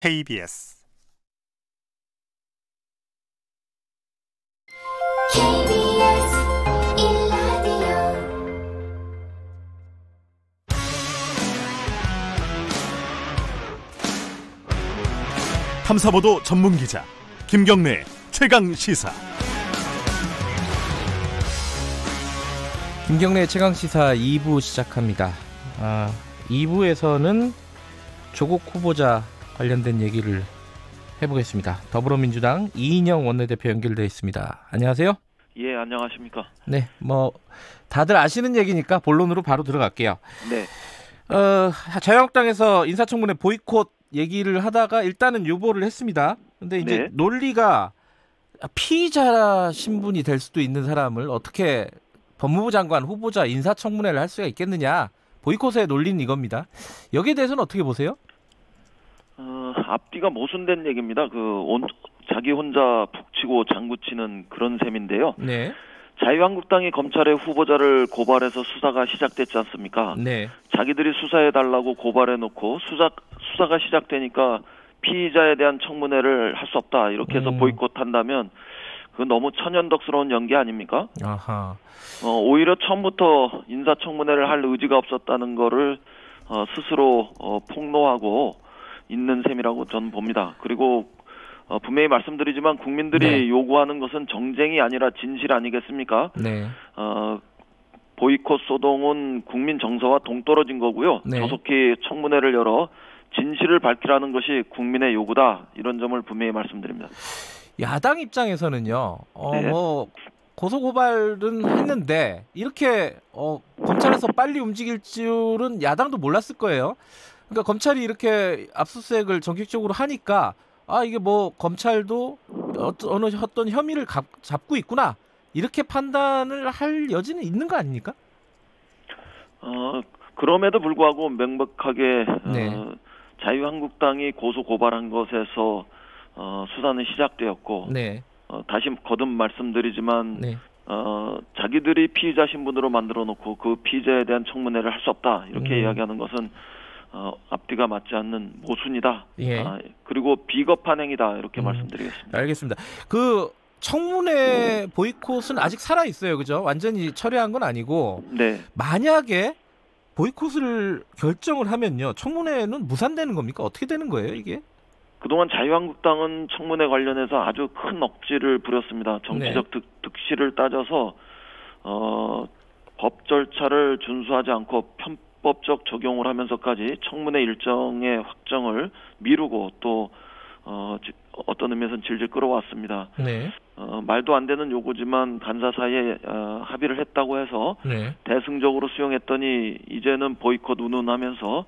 KBS 탐사보도 전문기자 김경래 최강시사. 김경래 최강시사 2부 시작합니다. 2부에서는 조국 후보자 관련된 얘기를 해보겠습니다. 더불어민주당 이인영 원내대표 연결되어 있습니다. 안녕하세요. 예, 안녕하십니까. 네, 다들 아시는 얘기니까 본론으로 바로 들어갈게요. 네. 자유한국당에서 인사청문회 보이콧 얘기를 하다가 일단은 유보를 했습니다. 근데 이제 네. 논리가 피의자 신분이 될 수도 있는 사람을 어떻게 법무부 장관 후보자 인사청문회를 할 수가 있겠느냐. 보이콧의 논리는 이겁니다. 여기에 대해서는 어떻게 보세요? 앞뒤가 모순된 얘기입니다. 자기 혼자 북치고 장구치는 그런 셈인데요. 네. 자유한국당이 검찰의 후보자를 고발해서 수사가 시작됐지 않습니까? 네. 자기들이 수사해달라고 고발해놓고 수사가 시작되니까 피의자에 대한 청문회를 할 수 없다. 이렇게 해서 보이콧한다면 그건 너무 천연덕스러운 연기 아닙니까? 아하. 오히려 처음부터 인사청문회를 할 의지가 없었다는 거를 스스로 폭로하고 있는 셈이라고 저는 봅니다. 그리고 분명히 말씀드리지만 국민들이 네. 요구하는 것은 정쟁이 아니라 진실 아니겠습니까? 네. 보이콧 소동은 국민 정서와 동떨어진 거고요. 네. 조속히 청문회를 열어 진실을 밝히라는 것이 국민의 요구다. 이런 점을 분명히 말씀드립니다. 야당 입장에서는요. 네. 고소고발은 했는데 이렇게 검찰에서 빨리 움직일 줄은 야당도 몰랐을 거예요. 그러니까 검찰이 이렇게 압수수색을 전격적으로 하니까 이게 검찰도 어떤 혐의를 잡고 있구나. 이렇게 판단을 할 여지는 있는 거 아닙니까? 그럼에도 불구하고 명백하게 네. 자유한국당이 고소 고발한 것에서 수사는 시작되었고 네. 다시 거듭 말씀드리지만 네. 자기들이 피의자 신분으로 만들어 놓고 그 피의자에 대한 청문회를 할 수 없다. 이렇게 이야기하는 것은 앞뒤가 맞지 않는 모순이다. 예. 그리고 비겁한 행위다. 이렇게 말씀드리겠습니다. 알겠습니다. 그 청문회 보이콧은 아직 살아 있어요, 그죠? 완전히 철회한 건 아니고. 네. 만약에 보이콧을 결정을 하면요, 청문회는 무산되는 겁니까? 어떻게 되는 거예요, 이게? 그동안 자유한국당은 청문회 관련해서 아주 큰 억지를 부렸습니다. 정치적 네. 득실을 따져서 법 절차를 준수하지 않고 편법적 적용을 하면서까지 청문회 일정의 확정을 미루고 또 어떤 의미에서는 질질 끌어왔습니다. 네. 말도 안 되는 요구지만 간사 사이에 합의를 했다고 해서 네. 대승적으로 수용했더니 이제는 보이콧 운운하면서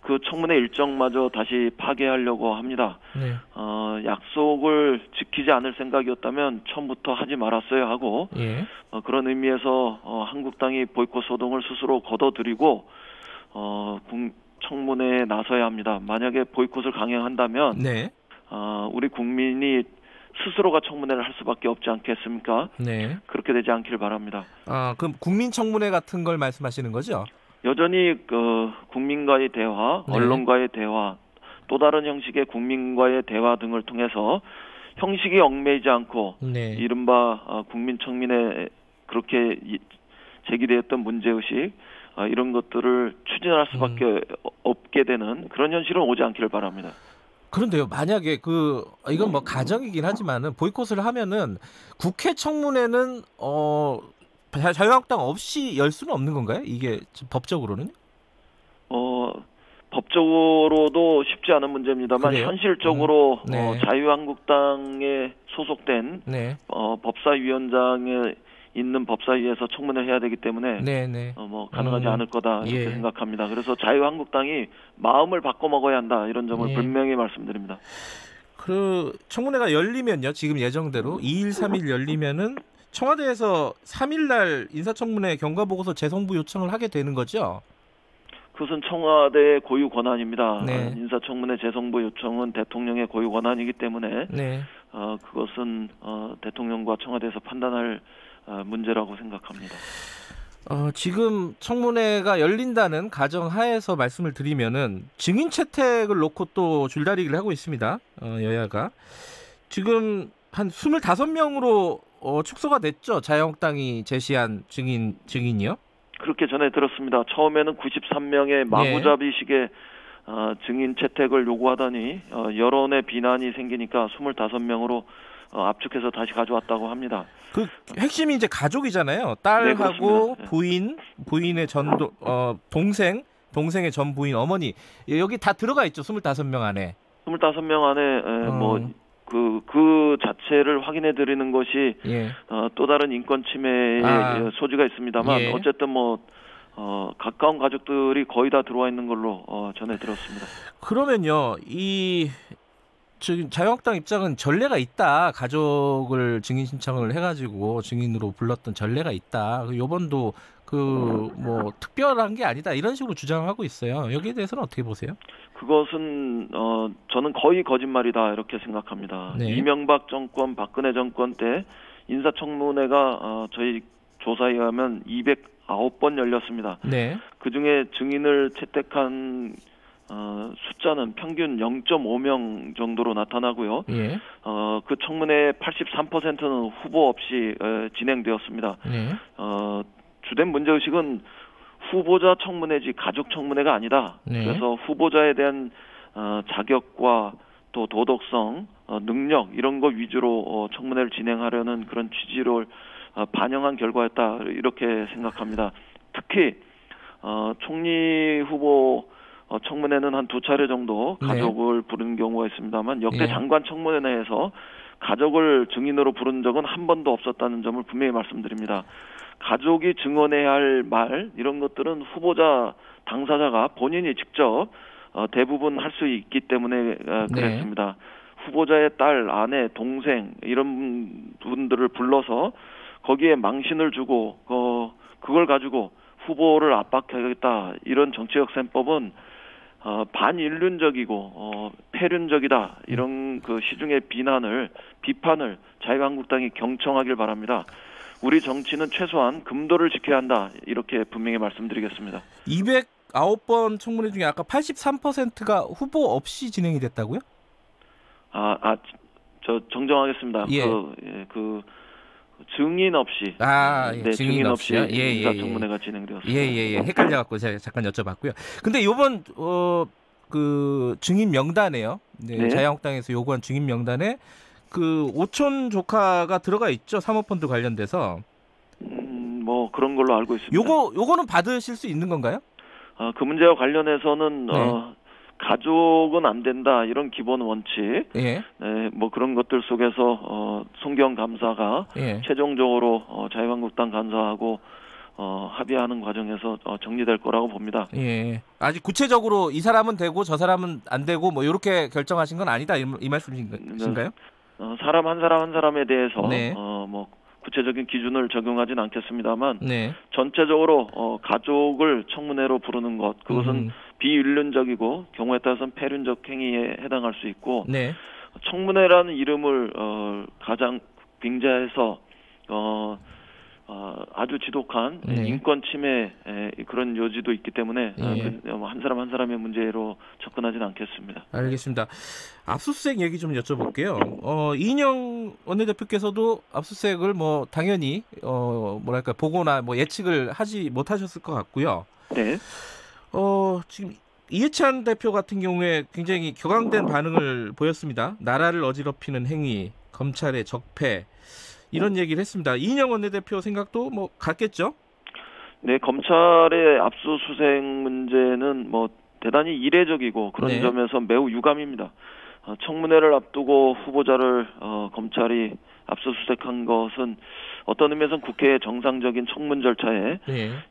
그 청문회 일정마저 다시 파기하려고 합니다. 네. 약속을 지키지 않을 생각이었다면 처음부터 하지 말았어야 하고 예. 그런 의미에서 한국당이 보이콧 소동을 스스로 걷어들이고 청문회에 나서야 합니다. 만약에 보이콧을 강행한다면 네. 우리 국민이 스스로가 청문회를 할 수밖에 없지 않겠습니까? 네. 그렇게 되지 않길 바랍니다. 그럼 국민청문회 같은 걸 말씀하시는 거죠? 여전히 국민과의 대화, 네. 언론과의 대화, 또 다른 형식의 국민과의 대화 등을 통해서 형식이 얽매이지 않고 네. 이른바 국민청문회 그렇게 제기되었던 문제의식 이런 것들을 추진할 수밖에 없게 되는 그런 현실은 오지 않기를 바랍니다. 그런데요, 만약에 이건 가정이긴 하지만은 보이콧을 하면은 국회 청문회는 자유한국당 없이 열 수는 없는 건가요? 이게 법적으로는? 법적으로도 쉽지 않은 문제입니다만 그래요? 현실적으로 네. 자유한국당에 소속된 네. 법사위원장에 있는 법사위에서 청문회를 해야 되기 때문에 네. 가능하지 않을 거다 이렇게 예. 생각합니다. 그래서 자유한국당이 마음을 바꿔 먹어야 한다 이런 점을 예. 분명히 말씀드립니다. 청문회가 열리면요, 지금 예정대로 2일, 3일 열리면은 청와대에서 3일 날 인사청문회 경과보고서 재송부 요청을 하게 되는 거죠? 그것은 청와대의 고유 권한입니다. 네. 인사청문회 재송부 요청은 대통령의 고유 권한이기 때문에 네. 그것은 대통령과 청와대에서 판단할 문제라고 생각합니다. 지금 청문회가 열린다는 가정하에서 말씀을 드리면은 증인 채택을 놓고 또 줄다리기를 하고 있습니다. 여야가. 지금 한 25명으로 축소가 됐죠. 자유한국당이 제시한 증인이요? 그렇게 전해 들었습니다. 처음에는 93명의 마구잡이식의 증인 채택을 요구하더니 여론의 비난이 생기니까 25명으로 압축해서 다시 가져왔다고 합니다. 그 핵심이 이제 가족이잖아요. 딸하고 네, 부인의 동생의 전 부인, 어머니 여기 다 들어가 있죠. 25명 안에. 25명 안에 그 자체를 확인해 드리는 것이 또 다른 인권 침해의 소지가 있습니다만 어쨌든 가까운 가족들이 거의 다 들어와 있는 걸로 전해 들었습니다. 그러면요, 지금 자유한국당 입장은 전례가 있다. 가족을 증인 신청을 해가지고 증인으로 불렀던 전례가 있다. 이번도 특별한 게 아니다. 이런 식으로 주장하고 있어요. 여기에 대해서는 어떻게 보세요? 그것은 저는 거의 거짓말이다 이렇게 생각합니다. 네. 이명박 정권, 박근혜 정권 때 인사청문회가 저희 조사에 의하면 209번 열렸습니다. 네. 그중에 증인을 채택한 숫자는 평균 0.5명 정도로 나타나고요. 예. 그 청문회의 83%는 후보 없이 진행되었습니다. 주된 문제의식은 후보자 청문회지 가족 청문회가 아니다. 그래서 후보자에 대한 자격과 또 도덕성, 능력 이런 거 위주로 청문회를 진행하려는 그런 취지를 반영한 결과였다 이렇게 생각합니다. 특히 총리 후보 청문회는 한 2차례 정도 가족을 부른 경우가 있습니다만 역대 장관 청문회 내에서 가족을 증인으로 부른 적은 한 번도 없었다는 점을 분명히 말씀드립니다. 가족이 증언해야 할 말 이런 것들은 후보자 당사자가 본인이 직접 대부분 할 수 있기 때문에 그랬습니다. 후보자의 딸, 아내, 동생 이런 분들을 불러서 거기에 망신을 주고 그걸 가지고 후보를 압박하겠다 이런 정치적 셈법은 반인륜적이고 폐륜적이다 이런 그 시중의 비판을 자유한국당이 경청하길 바랍니다. 우리 정치는 최소한 금도를 지켜야 한다 이렇게 분명히 말씀드리겠습니다. 209번 청문회 중에 아까 83%가 후보 없이 진행이 됐다고요? 저 정정하겠습니다. 증인 없이 증인 없이 인사청문회가 진행되었습니다. 헷갈려갖고 제가 잠깐 여쭤봤고요. 근데 이번 그 증인 명단에요. 자유한국당에서 요구한 증인 명단에 그 오촌 조카가 들어가 있죠. 사모펀드 관련돼서. 그런 걸로 알고 있습니다. 요거는 받으실 수 있는 건가요? 그 문제와 관련해서는 가족은 안 된다 이런 기본 원칙, 그런 것들 속에서 송경 감사가 최종적으로 자유한국당 간사하고 합의하는 과정에서 정리될 거라고 봅니다. 아직 구체적으로 이 사람은 되고 저 사람은 안 되고 이렇게 결정하신 건 아니다 이 말씀이신가요? 사람 한 사람에 대해서 구체적인 기준을 적용하진 않겠습니다만 전체적으로 가족을 청문회로 부르는 것 그것은 비윤륜적이고 경우에 따라서는 폐륜적 행위에 해당할 수 있고 청문회라는 이름을 가장 빙자해서 아주 지독한 인권 침해 그런 요지도 있기 때문에 한 사람 한 사람의 문제로 접근하지는 않겠습니다. 알겠습니다. 압수수색 얘기 좀 여쭤볼게요. 이인영 원내대표께서도 압수수색을 당연히 보거나 예측을 하지 못하셨을 것 같고요. 네. 지금 이해찬 대표 같은 경우에 굉장히 격앙된 반응을 보였습니다. 나라를 어지럽히는 행위, 검찰의 적폐 이런 얘기를 했습니다. 이인영 원내대표 생각도 같겠죠? 네, 검찰의 압수수색 문제는 대단히 이례적이고 그런 점에서 매우 유감입니다. 청문회를 앞두고 후보자를 검찰이 압수수색한 것은 어떤 의미에서는 국회의 정상적인 청문 절차에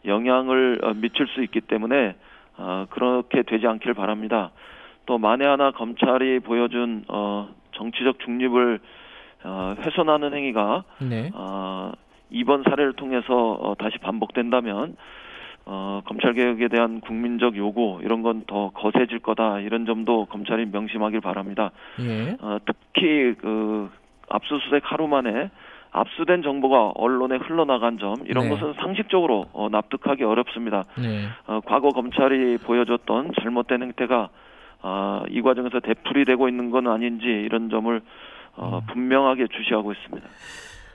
영향을 미칠 수 있기 때문에 그렇게 되지 않길 바랍니다. 또 만에 하나 검찰이 보여준 정치적 중립을 훼손하는 행위가 이번 사례를 통해서 다시 반복된다면 검찰개혁에 대한 국민적 요구 이런 건 더 거세질 거다 이런 점도 검찰이 명심하길 바랍니다. 특히 그 압수수색 하루 만에 압수된 정보가 언론에 흘러나간 점 이런 것은 상식적으로 납득하기 어렵습니다. 과거 검찰이 보여줬던 잘못된 행태가 이 과정에서 되풀이되고 있는 건 아닌지 이런 점을 분명하게 주시하고 있습니다.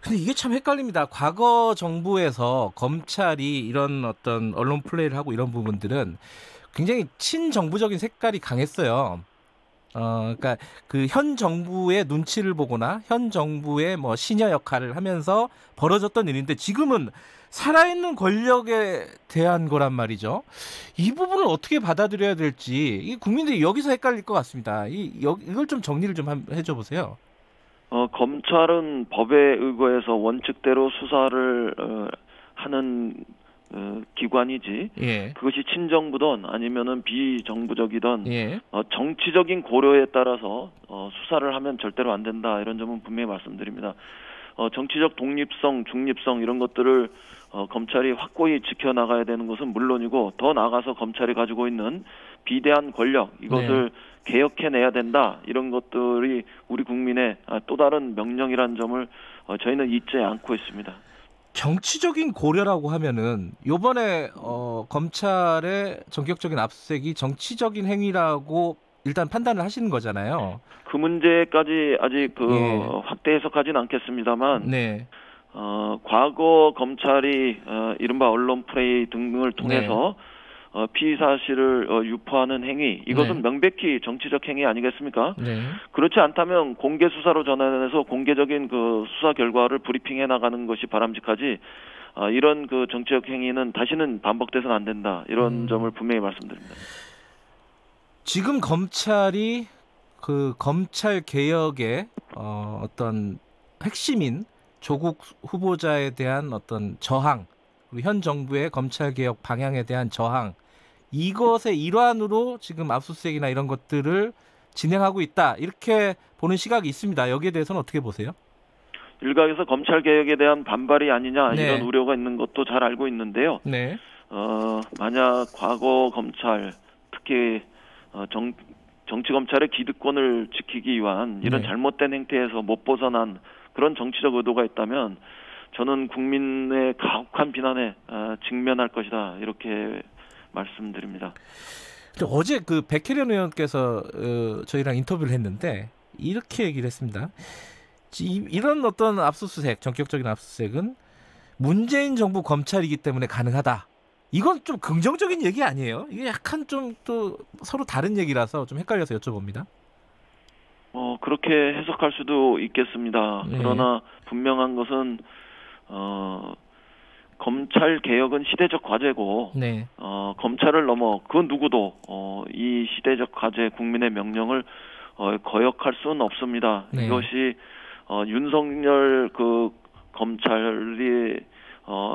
근데 이게 참 헷갈립니다. 과거 정부에서 검찰이 이런 어떤 언론 플레이를 하고 이런 부분들은 굉장히 친정부적인 색깔이 강했어요. 그러니까 그 현 정부의 눈치를 보거나 현 정부의 뭐 시녀 역할을 하면서 벌어졌던 일인데 지금은 살아있는 권력에 대한 거란 말이죠. 이 부분을 어떻게 받아들여야 될지 이 국민들이 여기서 헷갈릴 것 같습니다. 이걸 좀 정리를 좀 해줘 보세요. 검찰은 법에 의거해서 원칙대로 수사를 하는 기관이지 그것이 친정부든 아니면은 비정부적이든 정치적인 고려에 따라서 수사를 하면 절대로 안 된다 이런 점은 분명히 말씀드립니다. 정치적 독립성, 중립성 이런 것들을 검찰이 확고히 지켜나가야 되는 것은 물론이고 더 나아가서 검찰이 가지고 있는 비대한 권력 이것을 개혁해내야 된다 이런 것들이 우리 국민의 또 다른 명령이라는 점을 저희는 잊지 않고 있습니다. 정치적인 고려라고 하면은 요번에 검찰의 전격적인 압수수색이 정치적인 행위라고 일단 판단을 하시는 거잖아요. 그 문제까지 아직 확대 해석하지는 않겠습니다만 과거 검찰이 이른바 언론 플레이 등을 통해서 피의 사실을 유포하는 행위 이것은 명백히 정치적 행위 아니겠습니까? 그렇지 않다면 공개 수사로 전환해서 공개적인 그 수사 결과를 브리핑해 나가는 것이 바람직하지 이런 그 정치적 행위는 다시는 반복돼서는 안 된다 이런 점을 분명히 말씀드립니다. 지금 검찰이 그 검찰 개혁의 어떤 핵심인 조국 후보자에 대한 어떤 저항 그리고 현 정부의 검찰 개혁 방향에 대한 저항 이것의 일환으로 지금 압수수색이나 이런 것들을 진행하고 있다 이렇게 보는 시각이 있습니다. 여기에 대해서는 어떻게 보세요? 일각에서 검찰 개혁에 대한 반발이 아니냐 이런 우려가 있는 것도 잘 알고 있는데요. 만약 과거 검찰 특히 정치 검찰의 기득권을 지키기 위한 이런 잘못된 행태에서 못 벗어난 그런 정치적 의도가 있다면 저는 국민의 가혹한 비난에 직면할 것이다 이렇게 말씀드립니다. 어제 그 백혜련 의원께서 저희랑 인터뷰를 했는데 이렇게 얘기를 했습니다. 이런 어떤 압수수색, 전격적인 압수수색은 문재인 정부 검찰이기 때문에 가능하다. 이건 좀 긍정적인 얘기 아니에요? 이게 약간 좀 또 서로 다른 얘기라서 좀 헷갈려서 여쭤봅니다. 그렇게 해석할 수도 있겠습니다. 그러나 분명한 것은 검찰 개혁은 시대적 과제고 검찰을 넘어 그 누구도 이 시대적 과제 국민의 명령을 거역할 수는 없습니다. 이것이 윤석열 그 검찰이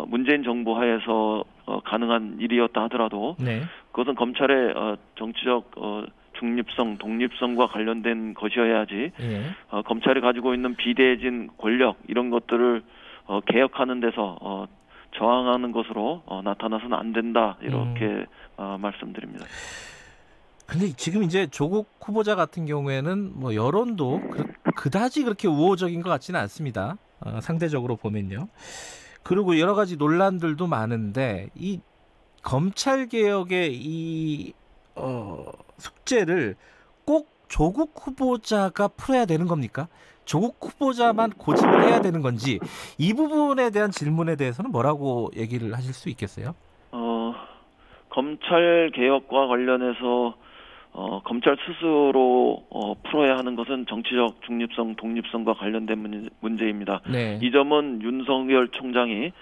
문재인 정부 하에서 가능한 일이었다 하더라도 그것은 검찰의 정치적 중립성, 독립성과 관련된 것이어야지 검찰이 가지고 있는 비대해진 권력 이런 것들을 개혁하는 데서 저항하는 것으로 나타나서는 안 된다 이렇게 말씀드립니다. 근데 지금 이제 조국 후보자 같은 경우에는 뭐 여론도 그다지 그렇게 우호적인 것 같지는 않습니다. 상대적으로 보면요. 그리고 여러 가지 논란들도 많은데 이 검찰 개혁의 이 숙제를 꼭 조국 후보자가 풀어야 되는 겁니까? 조국 후보자만 고집을 해야 되는 건지 이 부분에 대한 질문에 대해서는 뭐라고 얘기를 하실 수 있겠어요? 검찰 개혁과 관련해서 검찰 스스로 풀어야 하는 것은 정치적 중립성, 독립성과 관련된 문제입니다. 이 점은 윤석열 총장이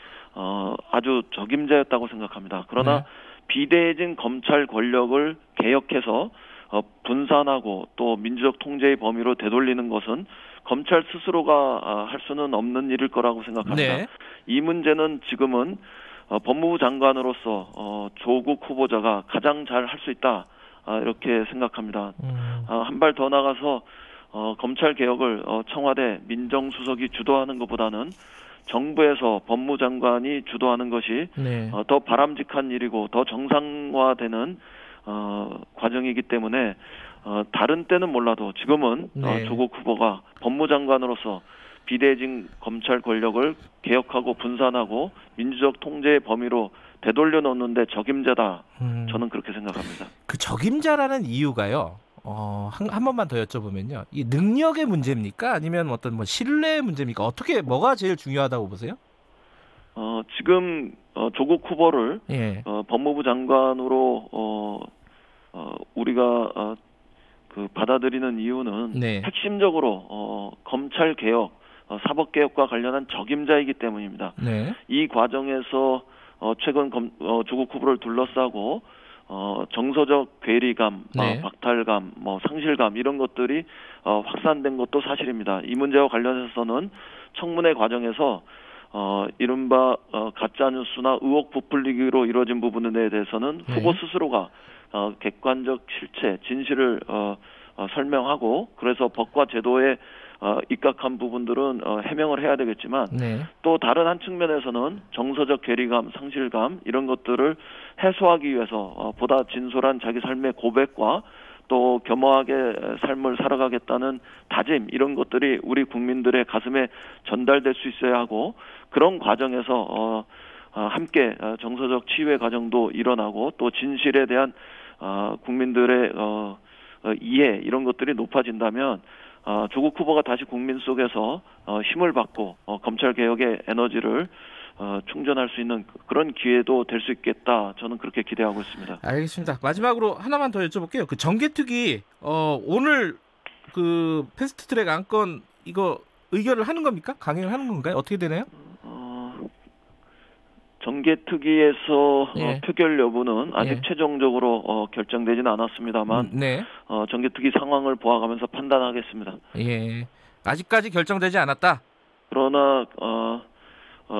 아주 적임자였다고 생각합니다. 그러나 비대해진 검찰 권력을 개혁해서 분산하고 또 민주적 통제의 범위로 되돌리는 것은 검찰 스스로가 할 수는 없는 일일 거라고 생각합니다. 이 문제는 지금은 법무부 장관으로서 조국 후보자가 가장 잘 할 수 있다 이렇게 생각합니다. 한 발 더 나가서 검찰 개혁을 청와대 민정수석이 주도하는 것보다는 정부에서 법무장관이 주도하는 것이 더 바람직한 일이고 더 정상화되는 과정이기 때문에 다른 때는 몰라도 지금은 조국 후보가 법무장관으로서 비대진 검찰 권력을 개혁하고 분산하고 민주적 통제의 범위로 되돌려 놓는데 적임자다. 저는 그렇게 생각합니다. 그 적임자라는 이유가요. 한 번만 더 여쭤보면요. 이 능력의 문제입니까? 아니면 어떤 뭐 신뢰의 문제입니까? 어떻게 뭐가 제일 중요하다고 보세요? 지금 조국 후보를 예. 법무부 장관으로 우리가 그 받아들이는 이유는 네. 핵심적으로 검찰 개혁, 사법 개혁과 관련한 적임자이기 때문입니다. 네. 이 과정에서 최근 조국 후보를 둘러싸고 정서적 괴리감, 네. 박탈감, 상실감 이런 것들이 확산된 것도 사실입니다. 이 문제와 관련해서는 청문회 과정에서 이른바 가짜 뉴스나 의혹 부풀리기로 이루어진 부분에 대해서는 네. 후보 스스로가 객관적 실체, 진실을 설명하고 그래서 법과 제도에 입각한 부분들은 해명을 해야 되겠지만 네. 또 다른 한 측면에서는 정서적 괴리감, 상실감 이런 것들을 해소하기 위해서 보다 진솔한 자기 삶의 고백과 또 겸허하게 삶을 살아가겠다는 다짐 이런 것들이 우리 국민들의 가슴에 전달될 수 있어야 하고 그런 과정에서 함께 정서적 치유의 과정도 일어나고 또 진실에 대한 국민들의 이해 이런 것들이 높아진다면 조국 후보가 다시 국민 속에서 힘을 받고 검찰 개혁의 에너지를 충전할 수 있는 그런 기회도 될 수 있겠다. 저는 그렇게 기대하고 있습니다. 알겠습니다. 마지막으로 하나만 더 여쭤볼게요. 그 정개특위 오늘 그 패스트트랙 안건 이거 의결을 하는 겁니까? 강행을 하는 건가요? 어떻게 되나요? 정개특위에서 예. 표결 여부는 아직 예. 최종적으로 결정되지는 않았습니다만 네. 정개특위 상황을 보아가면서 판단하겠습니다. 예. 아직까지 결정되지 않았다. 그러나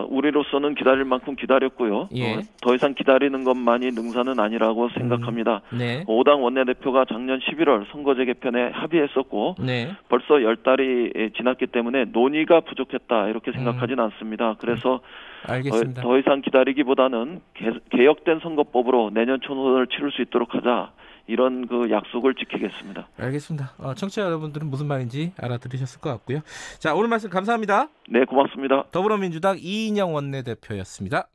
우리로서는 기다릴 만큼 기다렸고요. 예. 더 이상 기다리는 것만이 능사는 아니라고 생각합니다. 네. 5당 원내대표가 작년 11월 선거제 개편에 합의했었고 네. 벌써 10달이 지났기 때문에 논의가 부족했다 이렇게 생각하진 않습니다. 그래서 알겠습니다. 더 이상 기다리기보다는 개혁된 선거법으로 내년 총선을 치를 수 있도록 하자. 이런 그 약속을 지키겠습니다. 알겠습니다. 청취자 여러분들은 무슨 말인지 알아들으셨을 것 같고요. 자, 오늘 말씀 감사합니다. 네, 고맙습니다. 더불어민주당 이인영 원내대표였습니다.